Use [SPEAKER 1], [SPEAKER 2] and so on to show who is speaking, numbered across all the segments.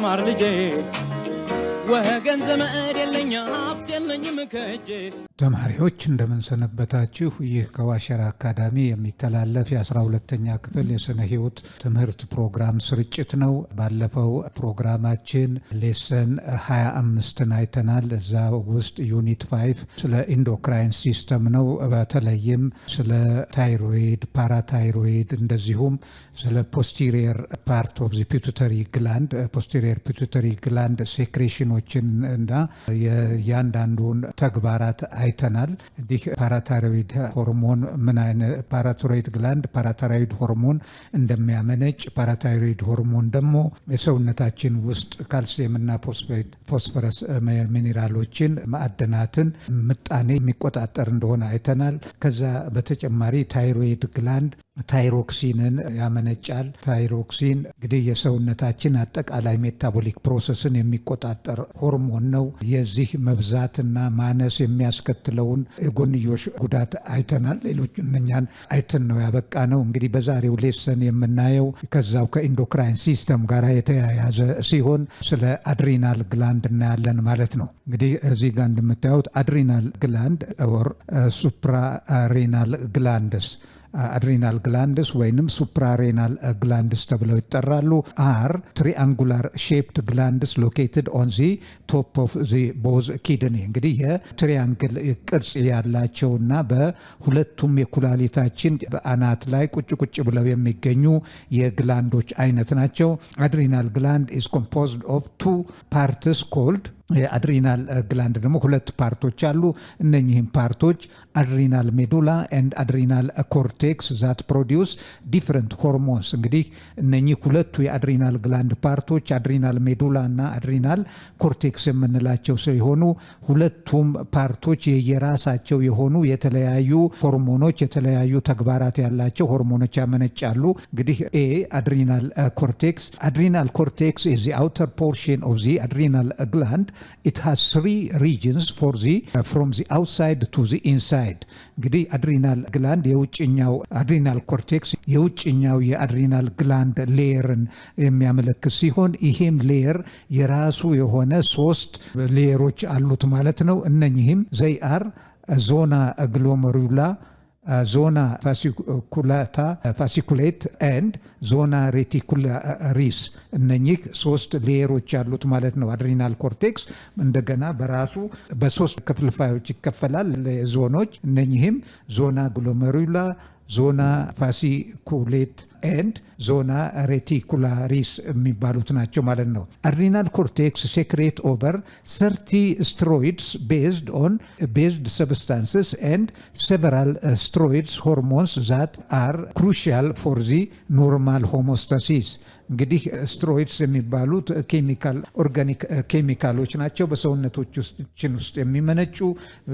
[SPEAKER 1] ማር ልጄ ወገን ዘመድ የለኝ ሀብት የለኝም ከእጄ።
[SPEAKER 2] ተማሪዎች እንደምን ሰነበታችሁ? ይህ ከዋሸራ አካዳሚ የሚተላለፍ የ12ኛ ክፍል የስነ ህይወት ትምህርት ፕሮግራም ስርጭት ነው። ባለፈው ፕሮግራማችን ሌሰን 25ን አይተናል። እዛ ውስጥ ዩኒት 5 ስለ ኢንዶክራይን ሲስተም ነው። በተለይም ስለ ታይሮይድ፣ ፓራታይሮይድ እንደዚሁም ስለ ፖስቴሪየር ፓርት ኦፍ ዘ ፒቱተሪ ግላንድ ፖስቴሪየር ፒቱተሪ ግላንድ ሴክሬሽኖችን እና የእያንዳንዱን ተግባራት አይተናል። እንዲህ ፓራታይሮይድ ሆርሞን ምን አይነት ፓራታይሮይድ ግላንድ ፓራታይሮይድ ሆርሞን እንደሚያመነጭ፣ ፓራታይሮይድ ሆርሞን ደግሞ የሰውነታችን ውስጥ ካልሲየምና ፎስፈረስ ሚኔራሎችን ማዕድናትን ምጣኔ የሚቆጣጠር እንደሆነ አይተናል። ከዛ በተጨማሪ ታይሮይድ ግላንድ ታይሮክሲንን ያመነጫል። ታይሮክሲን እንግዲህ የሰውነታችን አጠቃላይ ሜታቦሊክ ፕሮሰስን የሚቆጣጠር ሆርሞን ነው። የዚህ መብዛትና ማነስ የሚያስከትለውን የጎንዮሽ ጉዳት አይተናል። ሌሎች እነኛን አይተን ነው ያበቃ ነው። እንግዲህ በዛሬው ሌሰን የምናየው ከዛው ከኢንዶክራይን ሲስተም ጋር የተያያዘ ሲሆን ስለ አድሪናል ግላንድ እናያለን ማለት ነው። እንግዲህ እዚህ ጋር እንደምታዩት አድሪናል ግላንድ ኦር ሱፕራሬናል ግላንድስ አድሪናል ግላንድስ ወይንም ሱፕራሬናል ግላንድስ ተብለው ይጠራሉ። አር ትሪአንጉላር ሼፕድ ግላንድስ ሎኬትድ ኦን ዚ ቶፕ ኦፍ ዚ ቦዝ ኪድኒ። እንግዲህ የትሪያንግል ቅርጽ ያላቸውና በሁለቱም የኩላሊታችን በአናት ላይ ቁጭ ቁጭ ብለው የሚገኙ የግላንዶች አይነት ናቸው። አድሪናል ግላንድ ኢዝ ኮምፖዝድ ኦፍ ቱ ፓርትስ ኮልድ የአድሪናል ግላንድ ደግሞ ሁለት ፓርቶች አሉ። እነኚህም ፓርቶች አድሪናል ሜዱላ ኤንድ አድሪናል ኮርቴክስ ዛት ፕሮዲውስ ዲፍረንት ሆርሞንስ። እንግዲህ እነኚህ ሁለቱ የአድሪናል ግላንድ ፓርቶች አድሪናል ሜዱላ እና አድሪናል ኮርቴክስ የምንላቸው ሲሆኑ ሁለቱም ፓርቶች የየራሳቸው የሆኑ የተለያዩ ሆርሞኖች፣ የተለያዩ ተግባራት ያላቸው ሆርሞኖች ያመነጫሉ። እንግዲህ ኤ አድሪናል ኮርቴክስ is the outer portion of the adrenal gland. It has 3 regions from the outside to the inside. እንግዲህ አድሪናል ግላንድ የውጭኛው አድሪናል ኮርቴክስ የውጭኛው የአድሪናል ግላንድ ሌየርን የሚያመለክት ሲሆን ይሄም ሌየር የራሱ የሆነ 3 ሌየሮች አሉት ማለት ነው። እነኚህም ዘይአር ዞና ግሎመሩላ ዞና ፋሲኩሌት ኤንድ ዞና ሬቲኩላሪስ። እነኚህ 3 ሌየሮች ያሉት ማለት ነው። አድሪናል ኮርቴክስ እንደገና በራሱ በ3 ክፍልፋዮች ይከፈላል ዞኖች። እነኚህም ዞና ግሎሜሩላ፣ ዞና ፋሲኩሌት ኤንድ ዞና ሬቲኩላሪስ የሚባሉት ናቸው ማለት ነው። አድሪናል ኮርቴክስ ሴክሬት ኦቨር 30 steroids based substances and several steroids hormones that are crucial for the normal homeostasis. እንግዲህ ስትሮይድስ የሚባሉት ኦርጋኒክ ኬሚካሎች ናቸው። በሰውነቶቻችን ውስጥ የሚመነጩ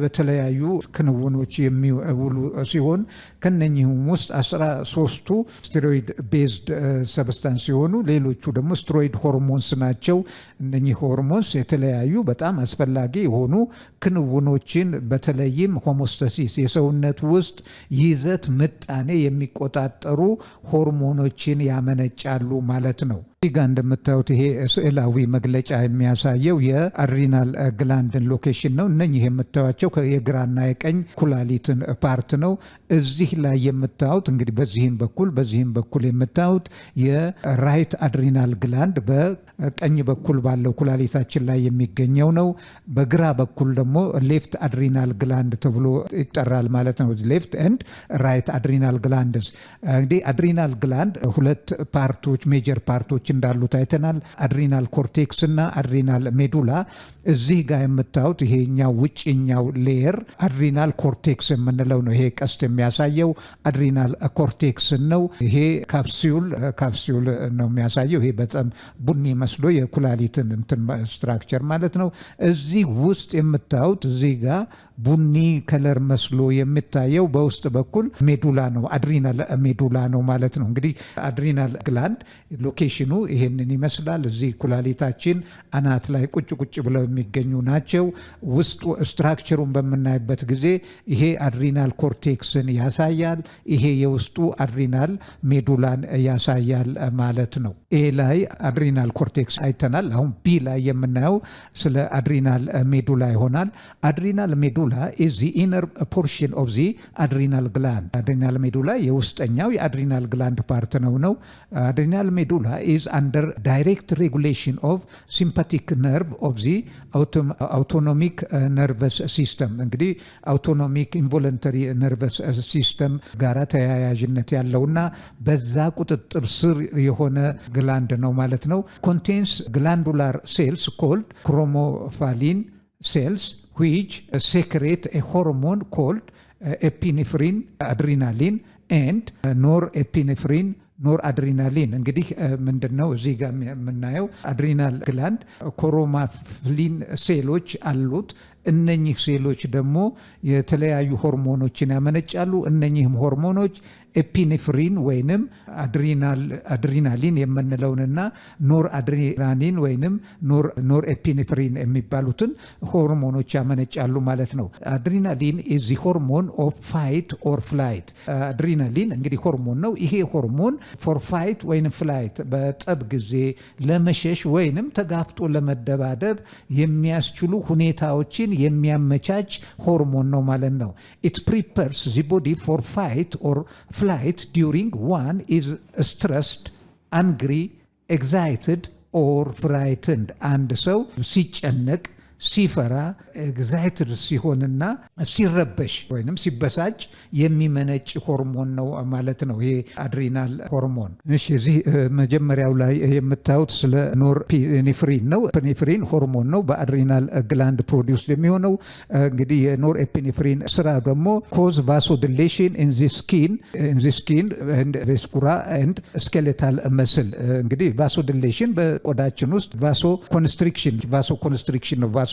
[SPEAKER 2] በተለያዩ ክንውኖች የሚውሉ ሲሆን ከነኚህም ውስጥ 13ቱ ስቴሮይድ ቤዝድ ሰብስታንስ ሲሆኑ ሌሎቹ ደግሞ ስትሮይድ ሆርሞንስ ናቸው። እነኚህ ሆርሞንስ የተለያዩ በጣም አስፈላጊ የሆኑ ክንውኖችን በተለይም ሆሞስታሲስ የሰውነት ውስጥ ይዘት ምጣኔ የሚቆጣጠሩ ሆርሞኖችን ያመነጫሉ ማለት ነው። እዚህ ጋር እንደምታዩት ይሄ ስዕላዊ መግለጫ የሚያሳየው የአድሪናል ግላንድን ሎኬሽን ነው። እነኚህ የምታዩቸው የግራና የቀኝ ኩላሊትን ፓርት ነው። እዚህ ላይ የምታዩት እንግዲህ በዚህም በኩል የምታዩት የራይት አድሪናል ግላንድ በቀኝ በኩል ባለው ኩላሊታችን ላይ የሚገኘው ነው። በግራ በኩል ደግሞ ሌፍት አድሪናል ግላንድ ተብሎ ይጠራል ማለት ነው። ሌፍት ኤንድ ራይት አድሪናል ግላንድስ። እንግዲህ አድሪናል ግላንድ ሁለት ፓርቶች ሜጀር ፓርቶች እንዳሉት አይተናል። አድሪናል ኮርቴክስ እና አድሪናል ሜዱላ። እዚህ ጋር የምታዩት ይሄኛው ውጭኛው ሌየር አድሪናል ኮርቴክስ የምንለው ነው። ይሄ ቀስት የሚያሳየው አድሪናል ኮርቴክስ ነው። ይሄ ካፕሲዩል ነው የሚያሳየው። ይሄ በጣም ቡኒ መስሎ የኩላሊትን ስትራክቸር ማለት ነው። እዚህ ውስጥ የምታዩት እዚህ ጋር ቡኒ ከለር መስሎ የሚታየው በውስጥ በኩል ሜዱላ ነው፣ አድሪናል ሜዱላ ነው ማለት ነው። እንግዲህ አድሪናል ግላንድ ሎኬሽኑ ይሄንን ይመስላል። እዚህ ኩላሊታችን አናት ላይ ቁጭ ብለው የሚገኙ ናቸው። ውስጡ ስትራክቸሩን በምናይበት ጊዜ ይሄ አድሪናል ኮርቴክስን ያሳያል። ይሄ የውስጡ አድሪናል ሜዱላን ያሳያል ማለት ነው። ኤ ላይ አድሪናል ኮርቴክስ አይተናል። አሁን ቢ ላይ የምናየው ስለ አድሪናል ሜዱላ ይሆናል። አድሪናል ሜዱላ is the inner portion of the adrenal gland. አድሪናል ሜዱላ የውስጠኛው የአድሪናል ግላንድ ፓርት ነው። አድሪናል ሜዱላ is under direct regulation of sympathetic nerve of the autonomic nervous system. እንግዲህ አውቶኖሚክ ኢንቮለንተሪ ነርቨስ ሲስተም ጋር ተያያዥነት ያለውና በዛ ቁጥጥር ስር የሆነ ግላንድ ነው ማለት ነው። contains glandular cells called chromophallin cells which secrete a hormone called epinephrine, adrenaline and norepinephrine, ኖርአድሪናሊን። እንግዲህ ምንድነው እዚህ ጋር የምናየው አድሪናል ግላንድ ኮሮማፍሊን ሴሎች አሉት። እነኚህ ሴሎች ደግሞ የተለያዩ ሆርሞኖችን ያመነጫሉ። እነኚህም ሆርሞኖች ኤፒኔፍሪን ወይንም አድሪናሊን የምንለውንና ኖር አድሪናሊን ወይንም ኖር ኤፒኔፍሪን የሚባሉትን ሆርሞኖች ያመነጫሉ ማለት ነው። አድሪናሊን ኢዝ ሆርሞን ኦፍ ፋይት ኦር ፍላይት። አድሪናሊን እንግዲህ ሆርሞን ነው። ይሄ ሆርሞን ፎር ፋይት ወይንም ፍላይት በጠብ ጊዜ ለመሸሽ ወይንም ተጋፍጦ ለመደባደብ የሚያስችሉ ሁኔታዎችን የሚያመቻች ሆርሞን ነው ማለት ነው። ኢት ፕሪፐርስ ዘ ቦዲ ፎር ፋይት ኦር flight during one is stressed, angry, excited or frightened. አንድ ሰው ሲጨነቅ ሲፈራ ኤግዛይትድ ሲሆንና ሲረበሽ ወይንም ሲበሳጭ የሚመነጭ ሆርሞን ነው ማለት ነው ይሄ አድሪናል ሆርሞን። እሺ እዚህ መጀመሪያው ላይ የምታዩት ስለ ኖርኤፒኔፍሪን ነው። ኤፒኔፍሪን ሆርሞን ነው በአድሪናል ግላንድ ፕሮዲውስ የሚሆነው። እንግዲህ የኖርኤፒኔፍሪን ስራ ደግሞ ኮዝ ቫሶዲሌሽን ኢን ዘ ስኪን ኤንድ ቬስኩራ ኤንድ ስኬሌታል መስል። እንግዲህ ቫሶዲሌሽን በቆዳችን ውስጥ ቫሶ ኮንስትሪክሽን ነው። ቫሶ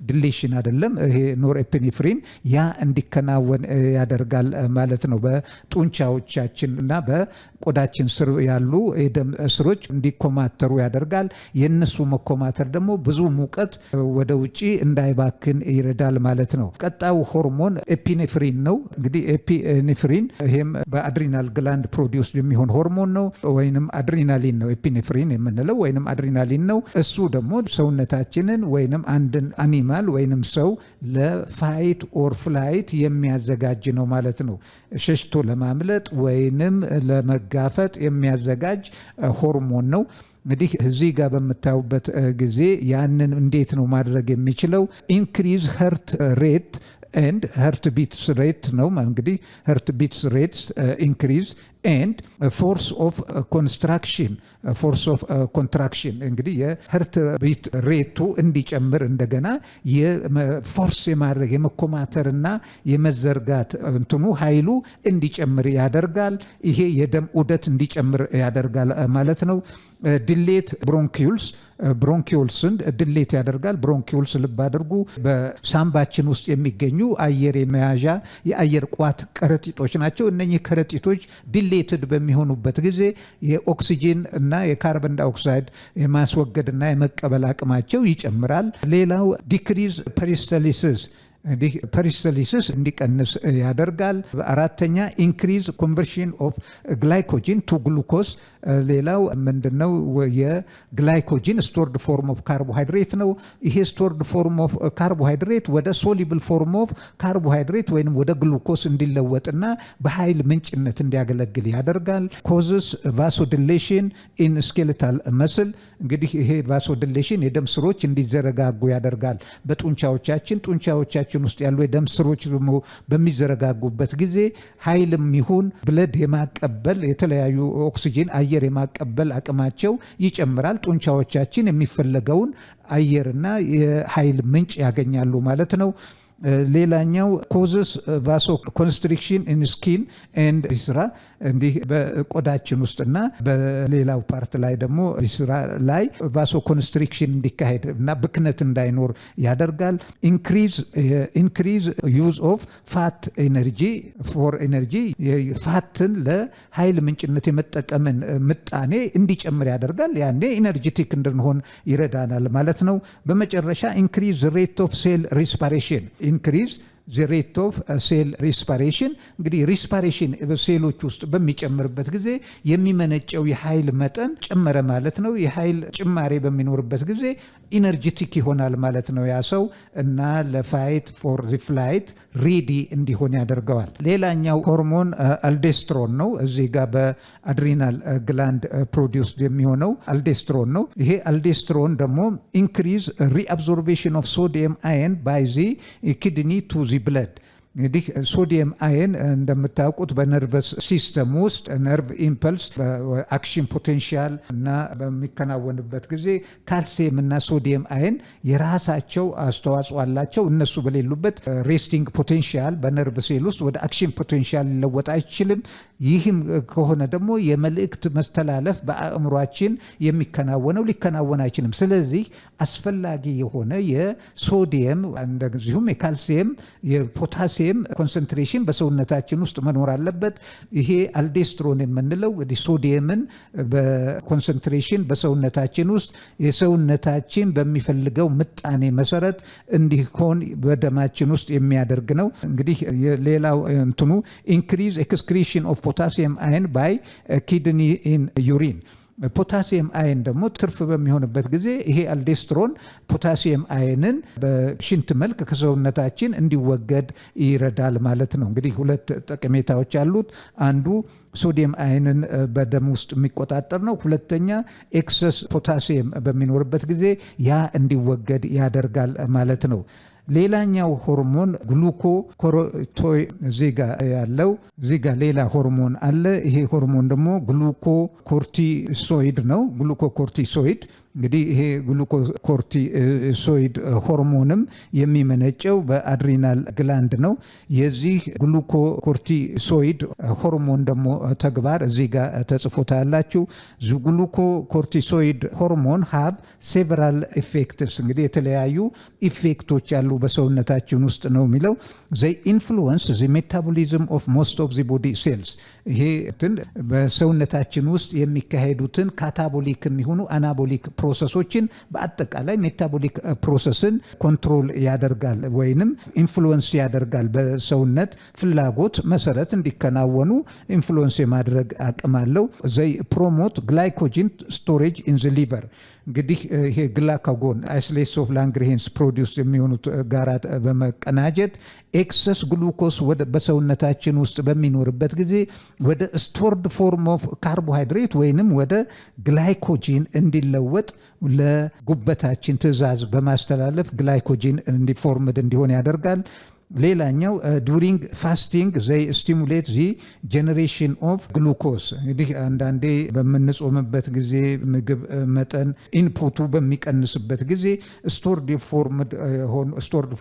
[SPEAKER 2] ዲሌሽን አይደለም። ይሄ ኖርኤፒኔፍሪን ያ እንዲከናወን ያደርጋል ማለት ነው። በጡንቻዎቻችን እና በቆዳችን ስር ያሉ የደም ስሮች እንዲኮማተሩ ያደርጋል። የነሱ መኮማተር ደግሞ ብዙ ሙቀት ወደ ውጪ እንዳይባክን ይረዳል ማለት ነው። ቀጣዩ ሆርሞን ኤፒኔፍሪን ነው። እንግዲህ ኤፒኔፍሪን ይሄም በአድሪናል ግላንድ ፕሮዲውስ የሚሆን ሆርሞን ነው ወይንም አድሪናሊን ነው። ኤፒኔፍሪን የምንለው ወይንም አድሪናሊን ነው። እሱ ደግሞ ሰውነታችንን ወይንም አንድን አኒማል ወይንም ሰው ለፋይት ኦር ፍላይት የሚያዘጋጅ ነው ማለት ነው። ሸሽቶ ለማምለጥ ወይንም ለመጋፈጥ የሚያዘጋጅ ሆርሞን ነው። እንግዲህ እዚህ ጋር በምታዩበት ጊዜ ያንን እንዴት ነው ማድረግ የሚችለው? ኢንክሪዝ ሄርት ሬት and heart beats rate ነው። እንግዲህ heart beats rate increase and force of contraction እንግዲህ የheart beat ሬቱ እንዲጨምር እንደገና የፎርስ የማድረግ የመኮማተርና የመዘርጋት እንትኑ ኃይሉ እንዲጨምር ያደርጋል። ይሄ የደም ዑደት እንዲጨምር ያደርጋል ማለት ነው። ዲሌት ብሮንኪውልስን ድሌት ያደርጋል። ብሮንኪውልስ ልብ አድርጉ በሳምባችን ውስጥ የሚገኙ አየር የመያዣ የአየር ቋት ከረጢቶች ናቸው። እነኚህ ከረጢቶች ዲሌትድ በሚሆኑበት ጊዜ የኦክሲጂን እና የካርበን ዳይኦክሳይድ የማስወገድና የመቀበል አቅማቸው ይጨምራል። ሌላው ዲክሪዝ ፐሪስተሊሲስ እንዲቀንስ ያደርጋል። አራተኛ ኢንክሪዝ ኮንቨርሽን ኦፍ ግላይኮጂን ቱ ግሉኮስ። ሌላው ምንድነው? የግላይኮጂን ስቶርድ ፎርም ኦፍ ካርቦሃይድሬት ነው። ይሄ ስቶርድ ፎርም ኦፍ ካርቦሃይድሬት ወደ ሶሊብል ፎርም ኦፍ ካርቦሃይድሬት ወይም ወደ ግሉኮስ እንዲለወጥና በኃይል ምንጭነት እንዲያገለግል ያደርጋል። ኮዝስ ቫሶዲሌሽን ኢን ስኬሌታል መስል። እንግዲህ ይሄ ቫሶዲሌሽን የደም ስሮች እንዲዘረጋጉ ያደርጋል። ጡንቻዎቻችን ውስጥ ያሉ የደም ስሮች በሚዘረጋጉበት ጊዜ ኃይልም ይሁን ብለድ የማቀበል የተለያዩ ኦክሲጂን አየር የማቀበል አቅማቸው ይጨምራል። ጡንቻዎቻችን የሚፈለገውን አየርና የኃይል ምንጭ ያገኛሉ ማለት ነው። ሌላኛው ኮዝስ ቫሶ ኮንስትሪክሽን ኢን ስኪን ኤንድ ቪስራ እንዲህ በቆዳችን ውስጥና በሌላው ፓርት ላይ ደግሞ ቪስራ ላይ ቫሶ ኮንስትሪክሽን እንዲካሄድ እና ብክነት እንዳይኖር ያደርጋል። ኢንክሪዝ ዩዝ ኦፍ ፋት ኤነርጂ ፎር ኤነርጂ ፋትን ለኃይል ምንጭነት የመጠቀምን ምጣኔ እንዲጨምር ያደርጋል። ያኔ ኢነርጂቲክ እንድንሆን ይረዳናል ማለት ነው። በመጨረሻ ኢንክሪዝ ሬት ኦፍ ሴል ሪስፓሬሽን ኢንክሪዝ the rate of cell respiration እንግዲህ ሪስፓሬሽን በሴሎች ውስጥ በሚጨምርበት ጊዜ የሚመነጨው የኃይል መጠን ጨመረ ማለት ነው። የኃይል ጭማሬ በሚኖርበት ጊዜ ኢነርጂቲክ ይሆናል ማለት ነው ያ ሰው እና ለፋይት ፎር ዘ ፍላይት ሬዲ እንዲሆን ያደርገዋል። ሌላኛው ሆርሞን አልዴስትሮን ነው። እዚህ ጋር በአድሪናል ግላንድ ፕሮዲውስድ የሚሆነው አልዴስትሮን ነው። ይሄ አልዴስትሮን ደግሞ ኢንክሪዝ ሪአብዞርቤሽን ኦፍ ሶዲየም አየን ባይ ዚ ኪድኒ ቱ ዚ ብለድ እንግዲህ ሶዲየም አየን እንደምታውቁት በነርቨስ ሲስተም ውስጥ ነርቭ ኢምፐልስ አክሽን ፖቴንሻል እና በሚከናወንበት ጊዜ ካልሲየም እና ሶዲየም አየን የራሳቸው አስተዋጽኦ አላቸው። እነሱ በሌሉበት ሬስቲንግ ፖቴንሻል በነርቭ ሴል ውስጥ ወደ አክሽን ፖቴንሻል ሊለወጥ አይችልም። ይህም ከሆነ ደግሞ የመልእክት መስተላለፍ በአእምሯችን የሚከናወነው ሊከናወን አይችልም። ስለዚህ አስፈላጊ የሆነ የሶዲየም እንደዚሁም የካልሲየም የፖታሲየም ኮንሰንትሬሽን በሰውነታችን ውስጥ መኖር አለበት። ይሄ አልዴስትሮን የምንለው እንግዲህ ሶዲየምን በኮንሰንትሬሽን በሰውነታችን ውስጥ የሰውነታችን በሚፈልገው ምጣኔ መሰረት እንዲሆን በደማችን ውስጥ የሚያደርግ ነው። እንግዲህ ሌላው እንትኑ ኢንክሪዝ ኤክስክሪሽን ኦፍ ፖታሲየም አየን ባይ ኪድኒ ኢን ዩሪን ፖታሲየም አየን ደግሞ ትርፍ በሚሆንበት ጊዜ ይሄ አልዴስትሮን ፖታሲየም አየንን በሽንት መልክ ከሰውነታችን እንዲወገድ ይረዳል ማለት ነው። እንግዲህ ሁለት ጠቀሜታዎች አሉት። አንዱ ሶዲየም አየንን በደም ውስጥ የሚቆጣጠር ነው። ሁለተኛ ኤክሰስ ፖታሲየም በሚኖርበት ጊዜ ያ እንዲወገድ ያደርጋል ማለት ነው። ሌላኛው ሆርሞን ግሉኮኮርቲሶይድ ዚጋ ያለው ዚጋ ሌላ ሆርሞን አለ። ይሄ ሆርሞን ደግሞ ግሉኮኮርቲሶይድ ነው። ግሉኮኮርቲሶይድ እንግዲህ ይሄ ግሉኮኮርቲሶይድ ሆርሞንም የሚመነጨው በአድሪናል ግላንድ ነው። የዚህ ግሉኮኮርቲሶይድ ሆርሞን ደግሞ ተግባር እዚህ ጋር ተጽፎታላችሁ። ግሉኮኮርቲሶይድ ሆርሞን ሃቭ ሴቨራል ኢፌክትስ እንግዲህ የተለያዩ ኢፌክቶች ያሉ በሰውነታችን ውስጥ ነው የሚለው they influence the metabolism of most of the body cells ይሄ በሰውነታችን ውስጥ የሚካሄዱትን ካታቦሊክ የሚሆኑ አናቦሊክ ፕሮሰሶችን በአጠቃላይ ሜታቦሊክ ፕሮሰስን ኮንትሮል ያደርጋል ወይንም ኢንፍሉዌንስ ያደርጋል። በሰውነት ፍላጎት መሰረት እንዲከናወኑ ኢንፍሉዌንስ የማድረግ አቅም አለው። they promote glycogen storage in the liver እንግዲህ ይሄ ግላካጎን አይሶሌትስ ኦፍ ላንግሬንስ ፕሮዲውስ የሚሆኑት ጋራ በመቀናጀት ኤክሰስ ግሉኮስ በሰውነታችን ውስጥ በሚኖርበት ጊዜ ወደ ስቶርድ ፎርም ኦፍ ካርቦሃይድሬት ወይንም ወደ ግላይኮጂን እንዲለወጥ ለጉበታችን ትዕዛዝ በማስተላለፍ ግላይኮጂን እንዲፎርምድ እንዲሆን ያደርጋል። ሌላኛው ዱሪንግ ፋስቲንግ ዘይ ስቲሙሌት ዚ ጀነሬሽን ኦፍ ግሉኮስ እንግዲህ አንዳንዴ በምንጾምበት ጊዜ ምግብ መጠን ኢንፑቱ በሚቀንስበት ጊዜ ስቶርድ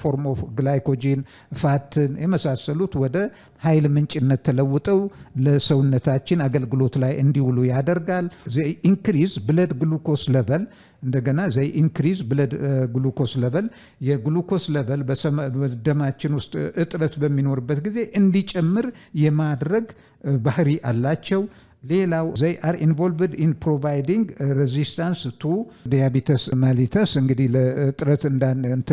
[SPEAKER 2] ፎርም ኦፍ ግላይኮጂን ፋትን የመሳሰሉት ወደ ኃይል ምንጭነት ተለውጠው ለሰውነታችን አገልግሎት ላይ እንዲውሉ ያደርጋል። ዘይ ኢንክሪዝ ብለድ ግሉኮስ ሌቨል እንደገና ዘይ ኢንክሪዝ ብለድ ግሉኮስ ሌቨል የግሉኮስ ሌቨል በደማችን ውስጥ እጥረት በሚኖርበት ጊዜ እንዲጨምር የማድረግ ባህሪ አላቸው። ሌላው they are involved in providing resistance to diabetes mellitus እንግዲህ ለጥረት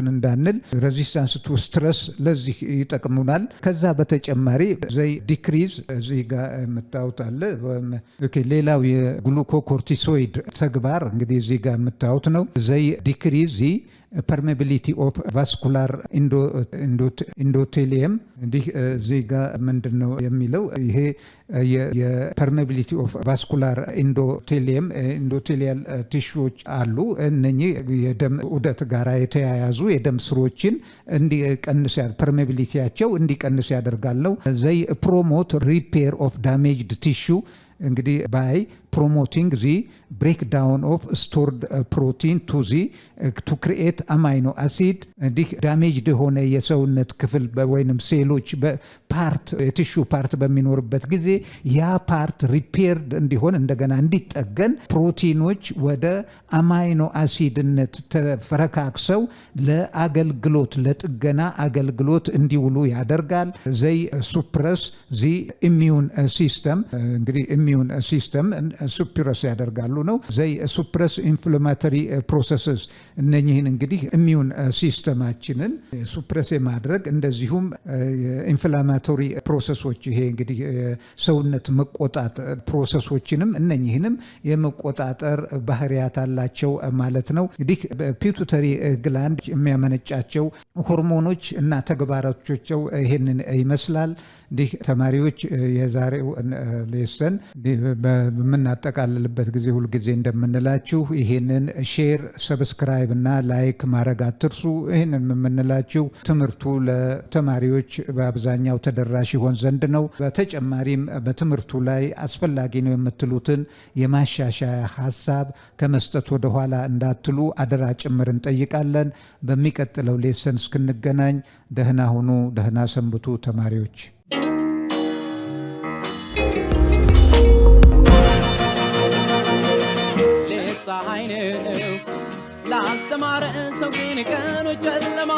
[SPEAKER 2] እንዳንል resistance to stress ለዚህ ይጠቅሙናል። ከዛ በተጨማሪ they decrease እዚህ ጋር የምታዩት አለ። ሌላው የግሉኮኮርቲሶይድ ተግባር እንግዲህ እዚህ ጋር የምታዩት ነው። they decrease the permeability of vascular endothelium እንዲህ እዚህ ጋር ምንድነው የሚለው ይሄ የፐርሜቢሊቲ ኦፍ ቫስኩላር ኢንዶቴሊያል ቲሹዎች አሉ። እነኚህ የደም ዑደት ጋር የተያያዙ የደም ስሮችን እንዲቀንስ ፐርሜቢሊቲያቸው እንዲቀንስ ያደርጋል ነው። ዘይ ፕሮሞት ሪፔር ኦፍ ዳሜጅድ ቲሹ እንግዲህ ባይ promoting the breakdown of stored protein to create amino acid እንዲህ ዳሜጅድ ሆነ የሰውነት ክፍል ወይንም ሴሎች ፓርት የቲሹ ፓርት በሚኖርበት ጊዜ ያ ፓርት ሪፔርድ እንዲሆን እንደገና እንዲጠገን ፕሮቲኖች ወደ አማይኖ አሲድነት ተፈረካክሰው ለአገልግሎት ለጥገና አገልግሎት እንዲውሉ ያደርጋል። ዘይ ሱፕረስ ዚ ኢሚዩን ሲስተም እንግዲህ ኢሚዩን ሲስተም ሱፕረስ ያደርጋሉ ነው። ዘይ ሱፕረስ ኢንፍላማቶሪ ፕሮሰስስ እነኚህን እንግዲህ ኢሚዩን ሲስተማችንን ሱፕረስ ማድረግ እንደዚሁም ኢንፍላማቶሪ ፕሮሰሶች ይሄ እንግዲህ ሰውነት መቆጣጠር ፕሮሰሶችንም እነኚህንም የመቆጣጠር ባህሪያት አላቸው ማለት ነው። እንግዲህ ፒቱተሪ ግላንድ የሚያመነጫቸው ሆርሞኖች እና ተግባራቶቻቸው ይሄንን ይመስላል። እንዲህ ተማሪዎች የዛሬው ሌሰን በምናጠቃልልበት ጊዜ ሁልጊዜ እንደምንላችሁ ይሄንን ሼር ሰብስክራይብ እና ላይክ ማድረግ አትርሱ። ይሄንን የምንላችሁ ትምህርቱ ለተማሪዎች በአብዛኛው ተደራሽ ይሆን ዘንድ ነው። በተጨማሪም በትምህርቱ ላይ አስፈላጊ ነው የምትሉትን የማሻሻያ ሀሳብ ከመስጠት ወደ ኋላ እንዳትሉ አደራ ጭምር እንጠይቃለን። በሚቀጥለው ሌሰን እስክንገናኝ ደህና ሁኑ፣ ደህና ሰንብቱ ተማሪዎች።
[SPEAKER 1] ፀሐይ ነው ላልተማረ ሰው ግን ቀኖች ጨለማ